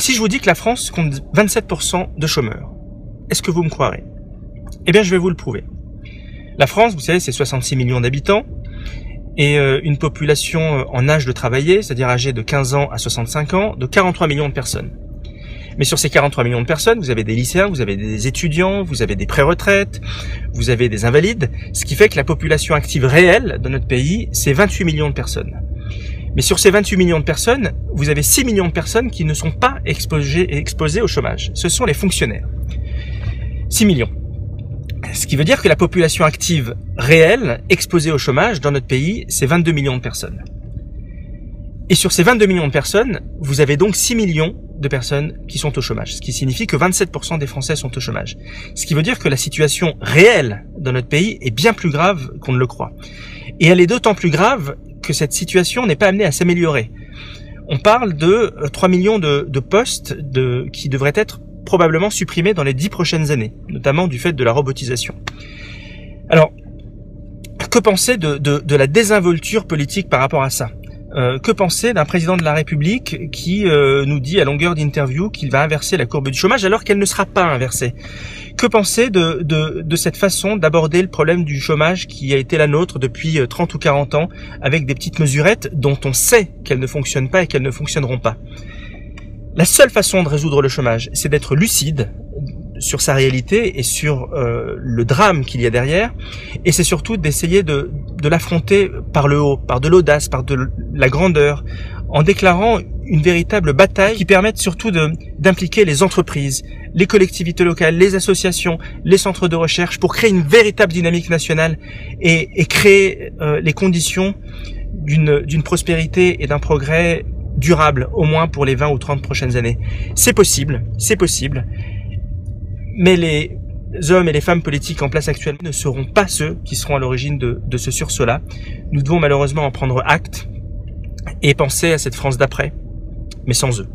Si je vous dis que la France compte 27% de chômeurs, est-ce que vous me croirez? Eh bien, je vais vous le prouver. La France, vous savez, c'est 66 millions d'habitants et une population en âge de travailler, c'est-à-dire âgée de 15 ans à 65 ans, de 43 millions de personnes. Mais sur ces 43 millions de personnes, vous avez des lycéens, vous avez des étudiants, vous avez des pré-retraites, vous avez des invalides, ce qui fait que la population active réelle de notre pays, c'est 28 millions de personnes. Mais sur ces 28 millions de personnes, vous avez 6 millions de personnes qui ne sont pas exposées au chômage. Ce sont les fonctionnaires. 6 millions. Ce qui veut dire que la population active réelle, exposée au chômage dans notre pays, c'est 22 millions de personnes. Et sur ces 22 millions de personnes, vous avez donc 6 millions de personnes qui sont au chômage, ce qui signifie que 27% des Français sont au chômage. Ce qui veut dire que la situation réelle dans notre pays est bien plus grave qu'on ne le croit. Et elle est d'autant plus grave que cette situation n'est pas amenée à s'améliorer. On parle de 3 millions de postes qui devraient être probablement supprimés dans les 10 prochaines années, notamment du fait de la robotisation. Alors, que penser de la désinvolture politique par rapport à ça ? Que penser d'un président de la République qui nous dit à longueur d'interview qu'il va inverser la courbe du chômage alors qu'elle ne sera pas inversée? Que penser de cette façon d'aborder le problème du chômage qui a été la nôtre depuis 30 ou 40 ans avec des petites mesurettes dont on sait qu'elles ne fonctionnent pas et qu'elles ne fonctionneront pas? La seule façon de résoudre le chômage, c'est d'être lucide sur sa réalité et sur le drame qu'il y a derrière, et c'est surtout d'essayer de l'affronter par le haut, par de l'audace, par de la grandeur, en déclarant une véritable bataille qui permette surtout d'impliquer les entreprises, les collectivités locales, les associations, les centres de recherche pour créer une véritable dynamique nationale et créer les conditions d'une prospérité et d'un progrès durable, au moins pour les 20 ou 30 prochaines années. C'est possible, mais les hommes et les femmes politiques en place actuellement ne seront pas ceux qui seront à l'origine de ce sursaut-là. Nous devons malheureusement en prendre acte et penser à cette France d'après, mais sans eux.